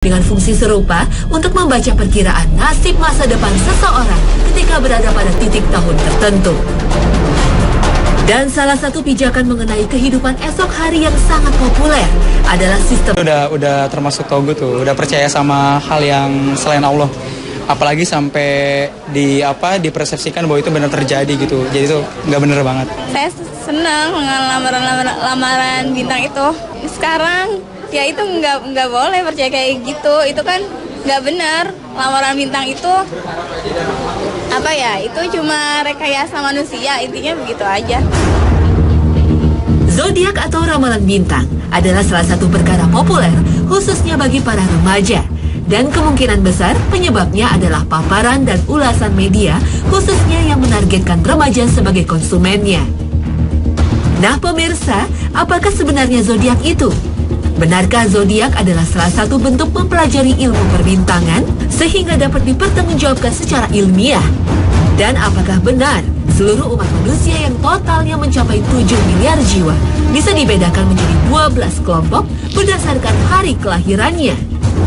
dengan fungsi serupa untuk membaca perkiraan nasib masa depan seseorang ketika berada pada titik tahun tertentu. Dan salah satu pijakan mengenai kehidupan esok hari yang sangat populer adalah sistem. Udah termasuk togut tuh, udah percaya sama hal yang selain Allah. Apalagi sampai dipersepsikan bahwa itu benar terjadi gitu. Jadi itu nggak benar banget. Saya senang dengan lamaran bintang itu. Sekarang ya itu nggak boleh percaya kayak gitu. Itu kan nggak benar. Lamaran bintang itu itu cuma rekayasa manusia, intinya begitu aja. Zodiak atau ramalan bintang adalah salah satu perkara populer khususnya bagi para remaja. Dan kemungkinan besar penyebabnya adalah paparan dan ulasan media khususnya yang menargetkan remaja sebagai konsumennya. Nah pemirsa, apakah sebenarnya zodiak itu? Benarkah zodiak adalah salah satu bentuk mempelajari ilmu perbintangan sehingga dapat dipertanggungjawabkan secara ilmiah? Dan apakah benar seluruh umat manusia yang totalnya mencapai 7 miliar jiwa bisa dibedakan menjadi 12 kelompok berdasarkan hari kelahirannya?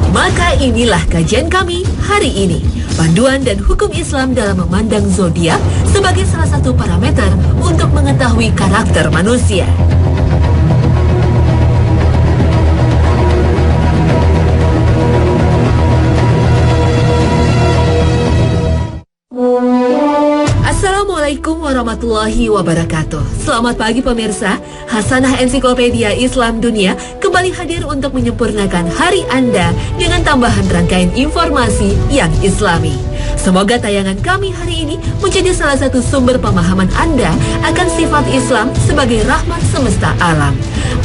Maka inilah kajian kami hari ini, panduan dan hukum Islam dalam memandang zodiak sebagai salah satu parameter untuk mengetahui karakter manusia. Assalamualaikum warahmatullahi wabarakatuh. Selamat pagi pemirsa. Hasanah Ensiklopedia Islam Dunia kembali hadir untuk menyempurnakan hari Anda dengan tambahan rangkaian informasi yang islami. Semoga tayangan kami hari ini menjadi salah satu sumber pemahaman Anda akan sifat Islam sebagai rahmat semesta alam.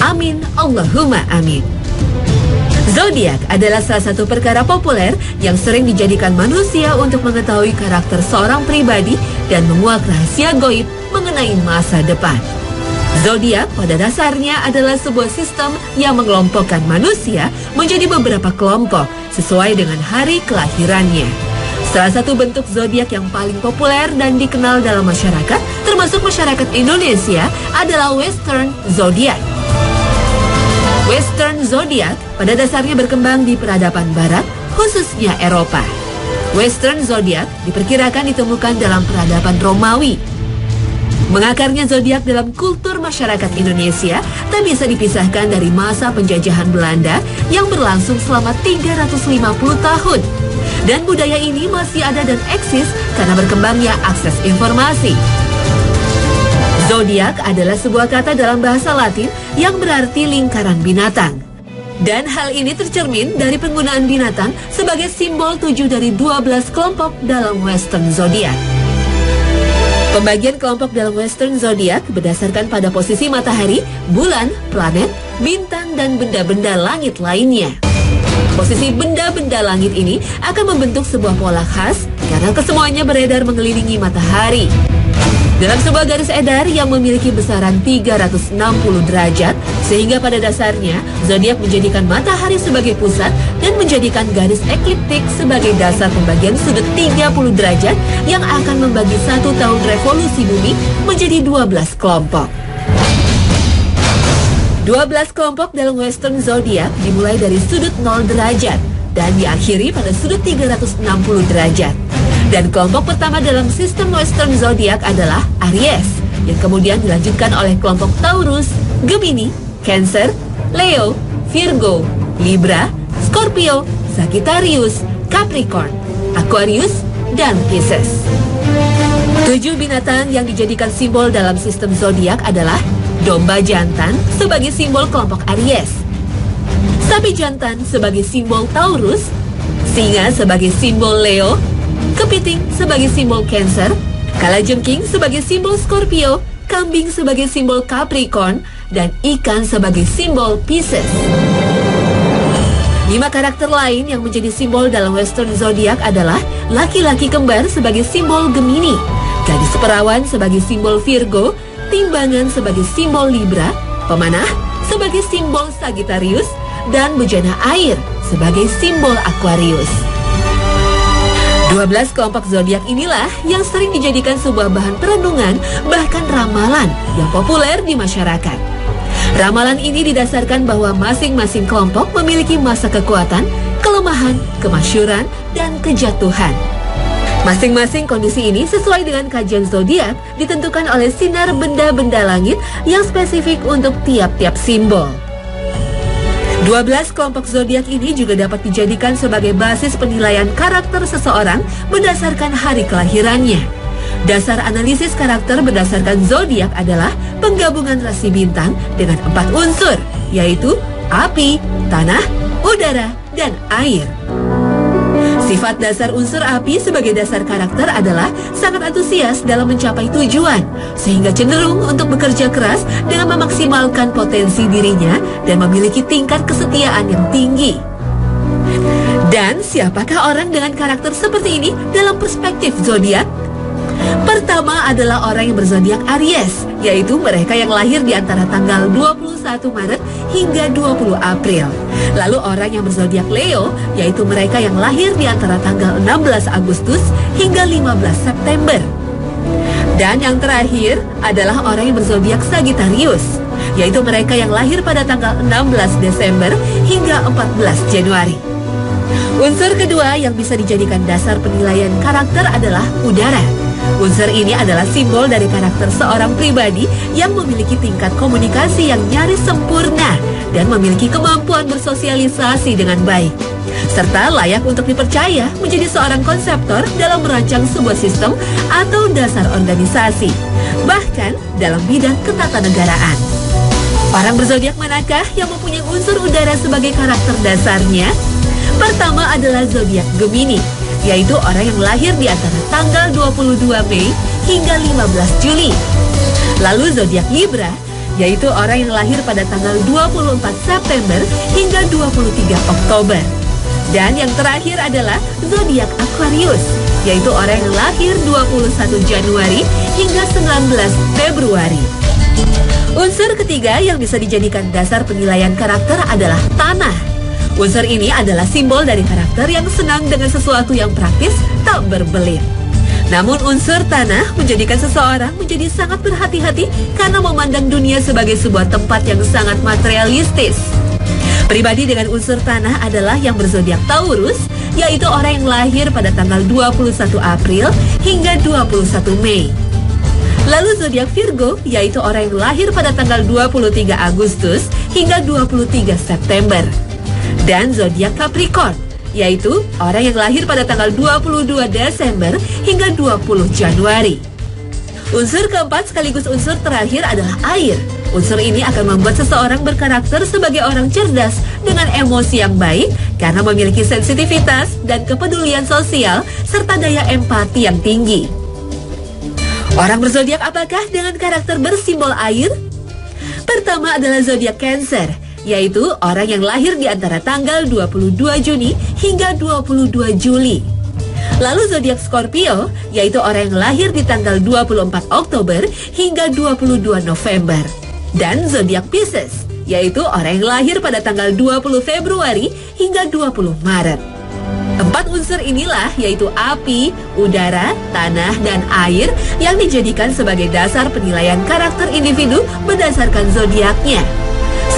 Amin, Allahumma amin. Zodiak adalah salah satu perkara populer yang sering dijadikan manusia untuk mengetahui karakter seorang pribadi dan menguak rahasia gaib mengenai masa depan. Zodiak pada dasarnya adalah sebuah sistem yang mengelompokkan manusia menjadi beberapa kelompok sesuai dengan hari kelahirannya. Salah satu bentuk zodiak yang paling populer dan dikenal dalam masyarakat, termasuk masyarakat Indonesia, adalah Western Zodiac. Western Zodiac pada dasarnya berkembang di peradaban barat, khususnya Eropa. Western Zodiac diperkirakan ditemukan dalam peradaban Romawi. Mengakarnya zodiak dalam kultur masyarakat Indonesia tak bisa dipisahkan dari masa penjajahan Belanda yang berlangsung selama 350 tahun. Dan budaya ini masih ada dan eksis karena berkembangnya akses informasi. Zodiak adalah sebuah kata dalam bahasa Latin yang berarti lingkaran binatang. Dan hal ini tercermin dari penggunaan binatang sebagai simbol 7 dari 12 kelompok dalam Western Zodiac. Pembagian kelompok dalam Western Zodiac berdasarkan pada posisi matahari, bulan, planet, bintang, dan benda-benda langit lainnya. Posisi benda-benda langit ini akan membentuk sebuah pola khas karena kesemuanya beredar mengelilingi matahari. Dalam sebuah garis edar yang memiliki besaran 360 derajat, sehingga pada dasarnya zodiak menjadikan matahari sebagai pusat dan menjadikan garis ekliptik sebagai dasar pembagian sudut 30 derajat yang akan membagi satu tahun revolusi bumi menjadi 12 kelompok. 12 kelompok dalam Western Zodiac dimulai dari sudut 0 derajat dan diakhiri pada sudut 360 derajat. Dan kelompok pertama dalam sistem Western Zodiac adalah Aries, yang kemudian dilanjutkan oleh kelompok Taurus, Gemini, Cancer, Leo, Virgo, Libra, Scorpio, Sagittarius, Capricorn, Aquarius, dan Pisces. 7 binatang yang dijadikan simbol dalam sistem zodiak adalah domba jantan sebagai simbol kelompok Aries, sapi jantan sebagai simbol Taurus, singa sebagai simbol Leo, kepiting sebagai simbol Cancer, kalajengking sebagai simbol Scorpio, kambing sebagai simbol Capricorn, dan ikan sebagai simbol Pisces. 5 karakter lain yang menjadi simbol dalam Western Zodiac adalah laki-laki kembar sebagai simbol Gemini, gadis perawan sebagai simbol Virgo, timbangan sebagai simbol Libra, pemanah sebagai simbol Sagittarius, dan bejana air sebagai simbol Aquarius. 12 kelompok zodiak inilah yang sering dijadikan sebuah bahan perenungan, bahkan ramalan yang populer di masyarakat. Ramalan ini didasarkan bahwa masing-masing kelompok memiliki masa kekuatan, kelemahan, kemasyuran, dan kejatuhan. Masing-masing kondisi ini sesuai dengan kajian zodiak ditentukan oleh sinar benda-benda langit yang spesifik untuk tiap-tiap simbol. 12 kelompok zodiak ini juga dapat dijadikan sebagai basis penilaian karakter seseorang berdasarkan hari kelahirannya. Dasar analisis karakter berdasarkan zodiak adalah penggabungan rasi bintang dengan 4 unsur, yaitu api, tanah, udara, dan air. Sifat dasar unsur api sebagai dasar karakter adalah sangat antusias dalam mencapai tujuan, sehingga cenderung untuk bekerja keras dengan memaksimalkan potensi dirinya dan memiliki tingkat kesetiaan yang tinggi. Dan siapakah orang dengan karakter seperti ini dalam perspektif zodiak? Pertama adalah orang yang berzodiak Aries, yaitu mereka yang lahir di antara tanggal 21 Maret hingga 20 April. Lalu orang yang berzodiak Leo, yaitu mereka yang lahir di antara tanggal 16 Agustus hingga 15 September. Dan yang terakhir adalah orang yang berzodiak Sagittarius, yaitu mereka yang lahir pada tanggal 16 Desember hingga 14 Januari. Unsur kedua yang bisa dijadikan dasar penilaian karakter adalah udara. Unsur ini adalah simbol dari karakter seorang pribadi yang memiliki tingkat komunikasi yang nyaris sempurna dan memiliki kemampuan bersosialisasi dengan baik, serta layak untuk dipercaya menjadi seorang konseptor dalam merancang sebuah sistem atau dasar organisasi, bahkan dalam bidang ketatanegaraan. Orang berzodiak manakah yang mempunyai unsur udara sebagai karakter dasarnya? Pertama adalah zodiak Gemini, yaitu orang yang lahir di antara tanggal 22 Mei hingga 15 Juli. Lalu zodiak Libra, yaitu orang yang lahir pada tanggal 24 September hingga 23 Oktober. Dan yang terakhir adalah zodiak Aquarius, yaitu orang yang lahir 21 Januari hingga 19 Februari. Unsur ketiga yang bisa dijadikan dasar penilaian karakter adalah tanah. Unsur ini adalah simbol dari karakter yang senang dengan sesuatu yang praktis, tak berbelit. Namun unsur tanah menjadikan seseorang menjadi sangat berhati-hati karena memandang dunia sebagai sebuah tempat yang sangat materialistis. Pribadi dengan unsur tanah adalah yang berzodiak Taurus, yaitu orang yang lahir pada tanggal 21 April hingga 21 Mei. Lalu zodiak Virgo, yaitu orang yang lahir pada tanggal 23 Agustus hingga 23 September. Dan zodiak Capricorn, yaitu orang yang lahir pada tanggal 22 Desember hingga 20 Januari. Unsur keempat sekaligus unsur terakhir adalah air. Unsur ini akan membuat seseorang berkarakter sebagai orang cerdas dengan emosi yang baik karena memiliki sensitivitas dan kepedulian sosial serta daya empati yang tinggi. Orang berzodiak apakah dengan karakter bersimbol air? Pertama adalah zodiak Cancer, yaitu orang yang lahir di antara tanggal 22 Juni hingga 22 Juli. Lalu zodiak Scorpio, yaitu orang yang lahir di tanggal 24 Oktober hingga 22 November. Dan zodiak Pisces, yaitu orang yang lahir pada tanggal 20 Februari hingga 20 Maret. 4 unsur inilah, yaitu api, udara, tanah, dan air yang dijadikan sebagai dasar penilaian karakter individu berdasarkan zodiaknya.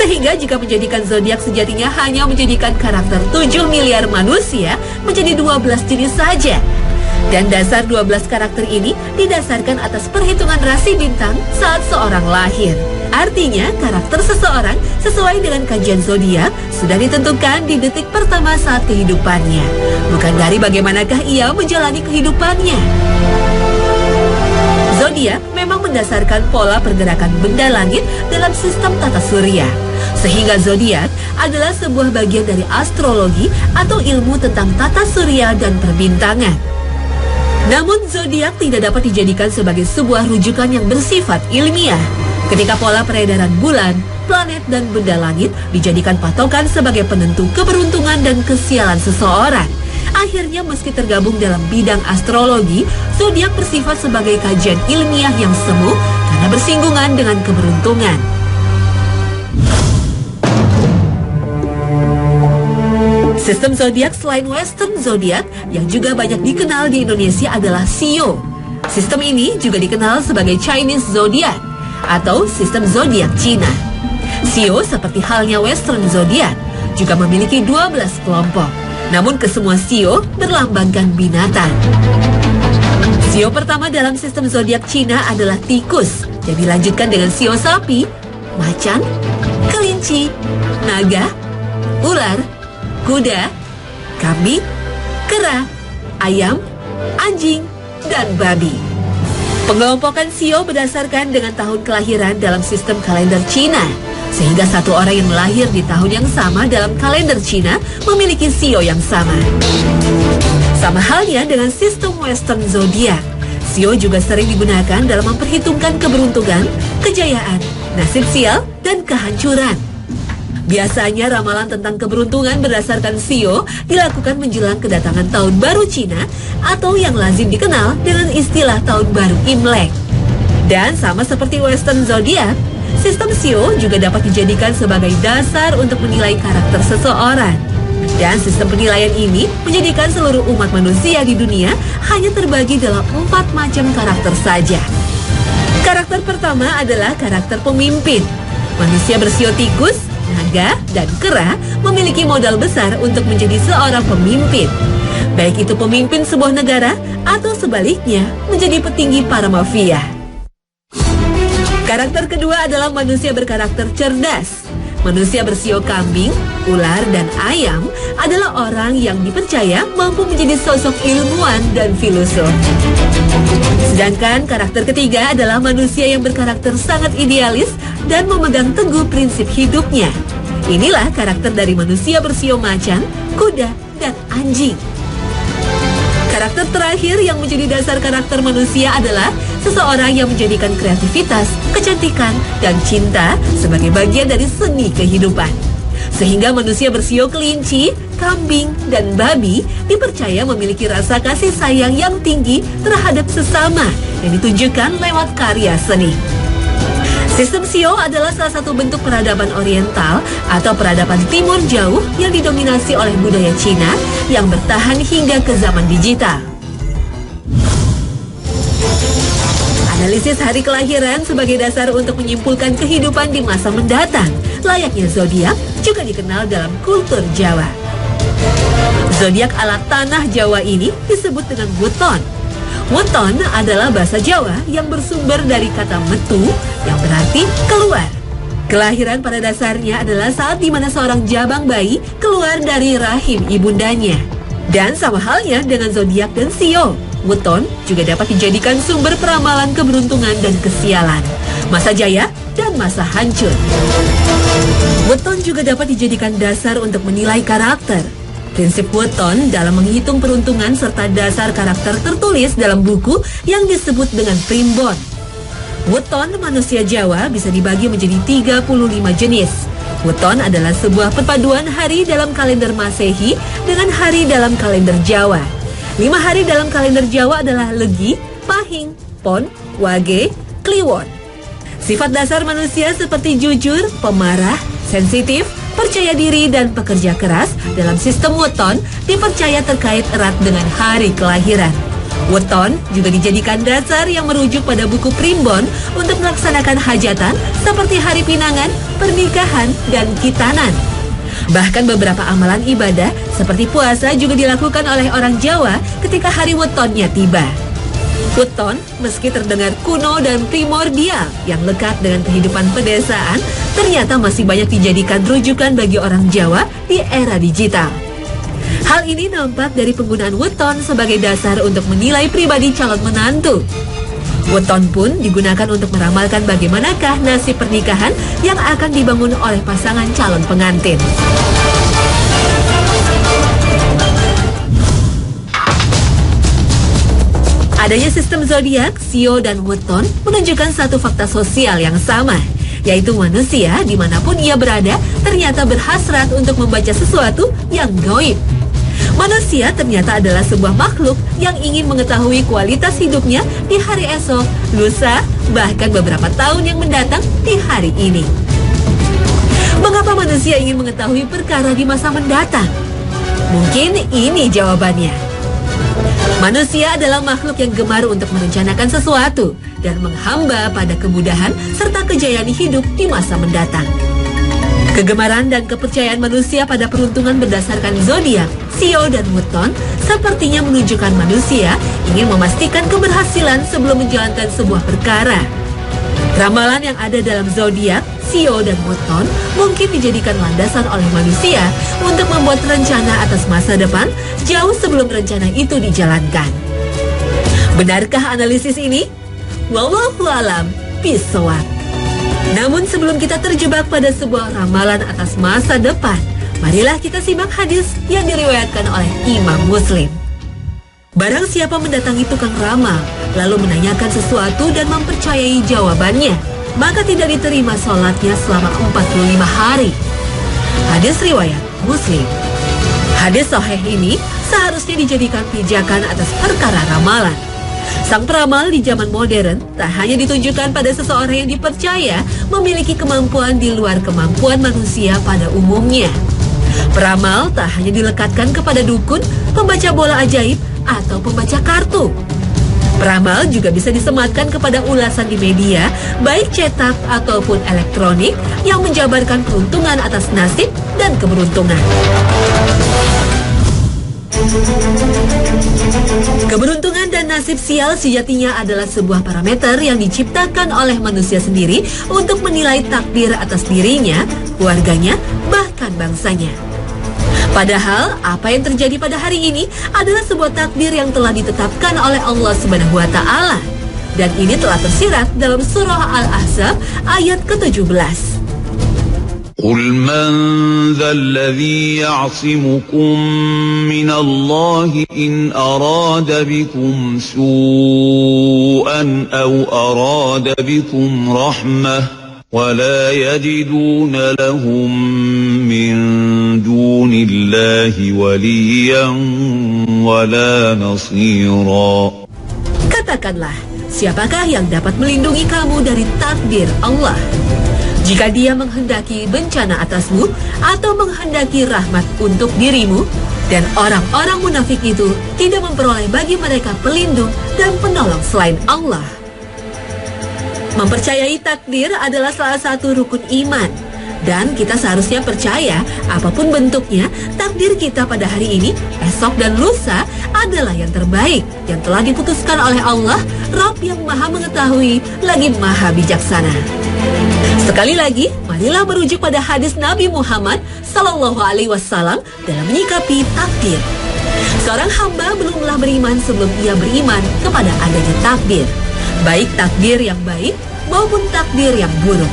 Sehingga jika menjadikan zodiak sejatinya hanya menjadikan karakter 7 miliar manusia menjadi 12 jenis saja. Dan dasar 12 karakter ini didasarkan atas perhitungan rasi bintang saat seorang lahir. Artinya karakter seseorang sesuai dengan kajian zodiak sudah ditentukan di detik pertama saat kehidupannya, bukan dari bagaimanakah ia menjalani kehidupannya. Zodiak memang mendasarkan pola pergerakan benda langit dalam sistem tata surya. Sehingga zodiak adalah sebuah bagian dari astrologi atau ilmu tentang tata surya dan perbintangan. Namun zodiak tidak dapat dijadikan sebagai sebuah rujukan yang bersifat ilmiah. Ketika pola peredaran bulan, planet, dan benda langit dijadikan patokan sebagai penentu keberuntungan dan kesialan seseorang. Akhirnya meski tergabung dalam bidang astrologi, zodiak bersifat sebagai kajian ilmiah yang semu karena bersinggungan dengan keberuntungan. Sistem zodiak selain Western zodiak yang juga banyak dikenal di Indonesia adalah Shio. Sistem ini juga dikenal sebagai Chinese zodiak atau sistem zodiak Cina. Shio seperti halnya Western zodiak juga memiliki 12 kelompok. Namun kesemua shio berlambangkan binatang. Shio pertama dalam sistem zodiak Cina adalah tikus, yang dilanjutkan dengan shio sapi, macan, kelinci, naga, ular, kuda, kambing, kera, ayam, anjing, dan babi. Pengelompokan shio berdasarkan dengan tahun kelahiran dalam sistem kalender Cina, sehingga satu orang yang lahir di tahun yang sama dalam kalender Cina memiliki shio yang sama. Sama halnya dengan sistem Western zodiak, shio juga sering digunakan dalam memperhitungkan keberuntungan, kejayaan, nasib sial, dan kehancuran. Biasanya ramalan tentang keberuntungan berdasarkan shio dilakukan menjelang kedatangan tahun baru Cina atau yang lazim dikenal dengan istilah tahun baru Imlek. Dan sama seperti Western zodiak, sistem shio juga dapat dijadikan sebagai dasar untuk menilai karakter seseorang. Dan sistem penilaian ini menjadikan seluruh umat manusia di dunia hanya terbagi dalam 4 macam karakter saja. Karakter pertama adalah karakter pemimpin. Manusia bersio tikus, naga, dan kera memiliki modal besar untuk menjadi seorang pemimpin. Baik itu pemimpin sebuah negara atau sebaliknya menjadi petinggi para mafia. Karakter kedua adalah manusia berkarakter cerdas. Manusia bersio kambing, ular, dan ayam adalah orang yang dipercaya mampu menjadi sosok ilmuwan dan filosof. Sedangkan karakter ketiga adalah manusia yang berkarakter sangat idealis dan memegang teguh prinsip hidupnya. Inilah karakter dari manusia bersio macan, kuda, dan anjing. Karakter terakhir yang menjadi dasar karakter manusia adalah seseorang yang menjadikan kreativitas, kecantikan, dan cinta sebagai bagian dari seni kehidupan. Sehingga manusia bersio kelinci, kambing, dan babi dipercaya memiliki rasa kasih sayang yang tinggi terhadap sesama yang ditunjukkan lewat karya seni. Sistem shio adalah salah satu bentuk peradaban oriental atau peradaban timur jauh yang didominasi oleh budaya Cina yang bertahan hingga ke zaman digital. Analisis hari kelahiran sebagai dasar untuk menyimpulkan kehidupan di masa mendatang, layaknya zodiak, juga dikenal dalam kultur Jawa. Zodiak ala tanah Jawa ini disebut dengan weton. Weton adalah bahasa Jawa yang bersumber dari kata metu yang berarti keluar. Kelahiran pada dasarnya adalah saat di mana seorang jabang bayi keluar dari rahim ibundanya. Dan sama halnya dengan zodiak dan shio, weton juga dapat dijadikan sumber peramalan keberuntungan dan kesialan, masa jaya dan masa hancur. Weton juga dapat dijadikan dasar untuk menilai karakter. Prinsip weton dalam menghitung peruntungan serta dasar karakter tertulis dalam buku yang disebut dengan primbon. Weton manusia Jawa bisa dibagi menjadi 35 jenis. Weton adalah sebuah perpaduan hari dalam kalender Masehi dengan hari dalam kalender Jawa. 5 hari dalam kalender Jawa adalah Legi, Pahing, Pon, Wage, Kliwon. Sifat dasar manusia seperti jujur, pemarah, sensitif, percaya diri, dan pekerja keras dalam sistem weton dipercaya terkait erat dengan hari kelahiran. Weton juga dijadikan dasar yang merujuk pada buku primbon untuk melaksanakan hajatan seperti hari pinangan, pernikahan, dan khitanan. Bahkan beberapa amalan ibadah seperti puasa juga dilakukan oleh orang Jawa ketika hari wetonnya tiba. Weton, meski terdengar kuno dan primordial yang lekat dengan kehidupan pedesaan, ternyata masih banyak dijadikan rujukan bagi orang Jawa di era digital. Hal ini nampak dari penggunaan weton sebagai dasar untuk menilai pribadi calon menantu. Weton pun digunakan untuk meramalkan bagaimanakah nasib pernikahan yang akan dibangun oleh pasangan calon pengantin. Adanya sistem zodiak, shio, dan weton menunjukkan satu fakta sosial yang sama, yaitu manusia dimanapun ia berada ternyata berhasrat untuk membaca sesuatu yang gaib. Manusia ternyata adalah sebuah makhluk yang ingin mengetahui kualitas hidupnya di hari esok, lusa, bahkan beberapa tahun yang mendatang di hari ini. Mengapa manusia ingin mengetahui perkara di masa mendatang? Mungkin ini jawabannya. Manusia adalah makhluk yang gemar untuk merencanakan sesuatu dan menghamba pada kemudahan serta kejayaan hidup di masa mendatang. Kegemaran dan kepercayaan manusia pada peruntungan berdasarkan zodiak, Sio dan Wuton sepertinya menunjukkan manusia ingin memastikan keberhasilan sebelum menjalankan sebuah perkara. Ramalan yang ada dalam zodiak, Sio dan Wuton mungkin dijadikan landasan oleh manusia untuk membuat rencana atas masa depan jauh sebelum rencana itu dijalankan. Benarkah analisis ini? Wallahu alam bishawab. Namun sebelum kita terjebak pada sebuah ramalan atas masa depan, marilah kita simak hadis yang diriwayatkan oleh Imam Muslim. Barang siapa mendatangi tukang ramal, lalu menanyakan sesuatu dan mempercayai jawabannya, maka tidak diterima sholatnya selama 45 hari. Hadis riwayat Muslim. Hadis sahih ini seharusnya dijadikan pijakan atas perkara ramalan. Sang peramal di zaman modern tak hanya ditunjukkan pada seseorang yang dipercaya memiliki kemampuan di luar kemampuan manusia pada umumnya. Peramal tak hanya dilekatkan kepada dukun, pembaca bola ajaib, atau pembaca kartu. Peramal juga bisa disematkan kepada ulasan di media, baik cetak ataupun elektronik, yang menjabarkan peruntungan atas nasib dan keberuntungan. Keberuntungan dan nasib sial sejatinya adalah sebuah parameter yang diciptakan oleh manusia sendiri untuk menilai takdir atas dirinya, keluarganya, bahkan bangsanya. Padahal apa yang terjadi pada hari ini adalah sebuah takdir yang telah ditetapkan oleh Allah Subhanahu wa Ta'ala. Dan ini telah tersirat dalam surah Al-Ahzab ayat ke-17. قل من ذا الذي يعصمكم من الله إن أراد بكم سوءا أو أراد بكم رحمة ولا يجدون لهم من دون الله وليا ولا نصيرا. Katakanlah, siapakah yang dapat melindungi kamu dari takdir Allah? Jika dia menghendaki bencana atasmu atau menghendaki rahmat untuk dirimu, dan orang-orang munafik itu tidak memperoleh bagi mereka pelindung dan penolong selain Allah. Mempercayai takdir adalah salah satu rukun iman. Dan kita seharusnya percaya apapun bentuknya, takdir kita pada hari ini, esok dan lusa adalah yang terbaik yang telah diputuskan oleh Allah, Rabb yang maha mengetahui lagi maha bijaksana. Sekali lagi, marilah merujuk pada hadis Nabi Muhammad SAW dalam menyikapi takdir. Seorang hamba belumlah beriman sebelum ia beriman kepada adanya takdir, baik takdir yang baik maupun takdir yang buruk.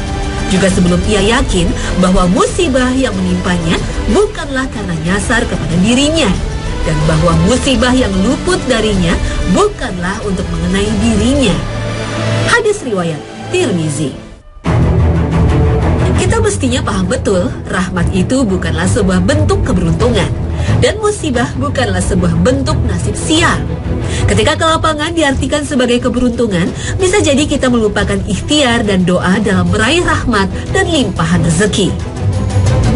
Juga sebelum ia yakin bahwa musibah yang menimpanya bukanlah karena nyasar kepada dirinya, dan bahwa musibah yang luput darinya bukanlah untuk mengenai dirinya. Hadis riwayat Tirmizi. Kita mestinya paham betul, rahmat itu bukanlah sebuah bentuk keberuntungan, dan musibah bukanlah sebuah bentuk nasib sial. Ketika kelapangan diartikan sebagai keberuntungan, bisa jadi kita melupakan ikhtiar dan doa dalam meraih rahmat dan limpahan rezeki.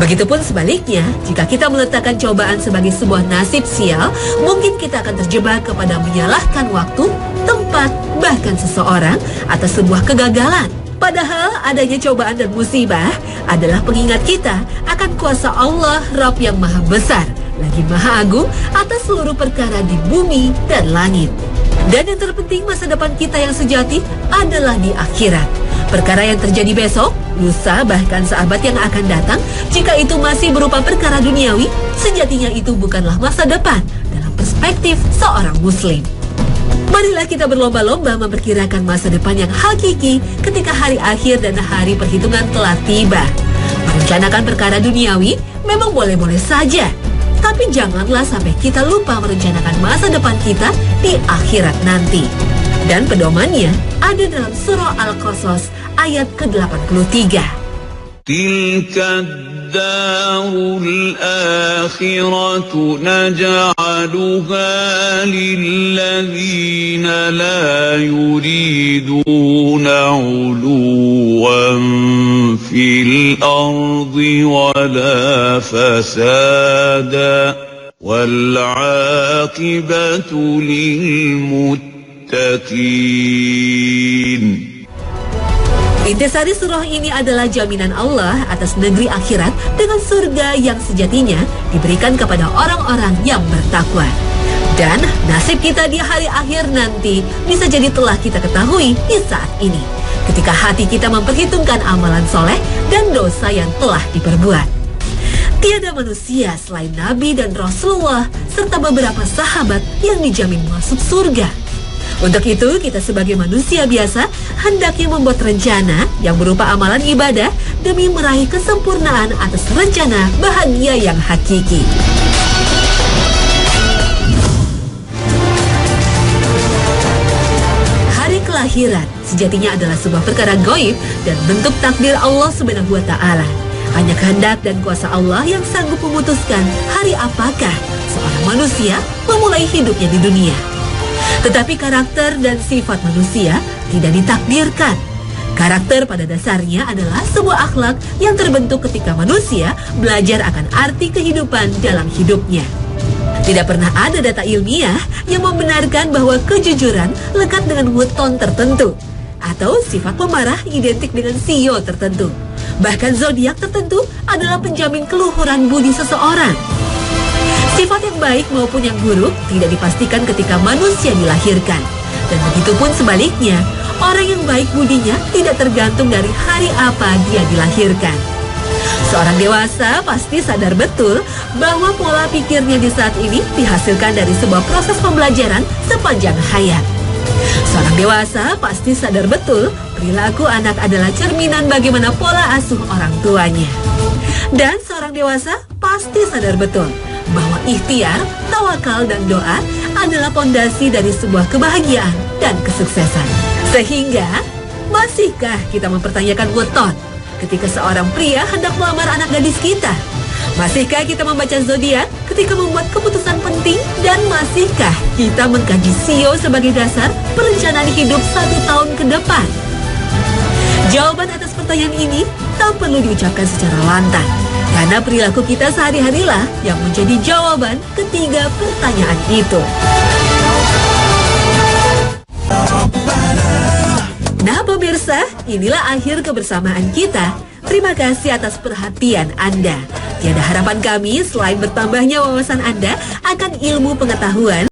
Begitupun sebaliknya, jika kita meletakkan cobaan sebagai sebuah nasib sial, mungkin kita akan terjebak kepada menyalahkan waktu, tempat, bahkan seseorang atas sebuah kegagalan. Padahal adanya cobaan dan musibah adalah pengingat kita akan kuasa Allah, Rabb yang maha besar, lagi maha agung atas seluruh perkara di bumi dan langit. Dan yang terpenting, masa depan kita yang sejati adalah di akhirat. Perkara yang terjadi besok, lusa, bahkan sahabat yang akan datang, jika itu masih berupa perkara duniawi, sejatinya itu bukanlah masa depan dalam perspektif seorang muslim. Marilah kita berlomba-lomba memperkirakan masa depan yang hakiki ketika hari akhir dan hari perhitungan telah tiba. Merencanakan perkara duniawi memang boleh-boleh saja, tapi janganlah sampai kita lupa merencanakan masa depan kita di akhirat nanti. Dan pedomannya ada dalam surah Al-Qasas ayat ke-83. Tilka الدار الآخرة نجعلها للذين لا يريدون علوا في الأرض ولا فسادا والعاقبة للمتقين. Intisari surah ini adalah jaminan Allah atas negeri akhirat dengan surga yang sejatinya diberikan kepada orang-orang yang bertakwa. Dan nasib kita di hari akhir nanti bisa jadi telah kita ketahui di saat ini, ketika hati kita memperhitungkan amalan soleh dan dosa yang telah diperbuat. Tiada manusia selain Nabi dan Rasulullah serta beberapa sahabat yang dijamin masuk surga. Untuk itu, kita sebagai manusia biasa hendaknya membuat rencana yang berupa amalan ibadah demi meraih kesempurnaan atas rencana bahagia yang hakiki. Hari kelahiran sejatinya adalah sebuah perkara gaib dan bentuk takdir Allah Subhanahu wa Ta'ala. Hanya kehendak dan kuasa Allah yang sanggup memutuskan hari apakah seorang manusia memulai hidupnya di dunia. Tetapi karakter dan sifat manusia tidak ditakdirkan. Karakter pada dasarnya adalah sebuah akhlak yang terbentuk ketika manusia belajar akan arti kehidupan dalam hidupnya. Tidak pernah ada data ilmiah yang membenarkan bahwa kejujuran lekat dengan weton tertentu atau sifat pemarah identik dengan sio tertentu. Bahkan zodiak tertentu adalah penjamin keluhuran budi seseorang. Sifat yang baik maupun yang buruk tidak dipastikan ketika manusia dilahirkan. Dan begitupun sebaliknya, orang yang baik budinya tidak tergantung dari hari apa dia dilahirkan. Seorang dewasa pasti sadar betul bahwa pola pikirnya di saat ini dihasilkan dari sebuah proses pembelajaran sepanjang hayat. Seorang dewasa pasti sadar betul perilaku anak adalah cerminan bagaimana pola asuh orang tuanya. Dan seorang dewasa pasti sadar betul bahwa ikhtiar, tawakal, dan doa adalah pondasi dari sebuah kebahagiaan dan kesuksesan. Sehingga, masihkah kita mempertanyakan weton ketika seorang pria hendak melamar anak gadis kita? Masihkah kita membaca zodiak ketika membuat keputusan penting? Dan masihkah kita mengkaji sio sebagai dasar perencanaan hidup 1 tahun ke depan? Jawaban atas pertanyaan ini tak perlu diucapkan secara lantang, karena perilaku kita sehari-harilah yang menjadi jawaban ketiga pertanyaan itu. Nah pemirsa, inilah akhir kebersamaan kita. Terima kasih atas perhatian Anda. Tiada harapan kami selain bertambahnya wawasan Anda akan ilmu pengetahuan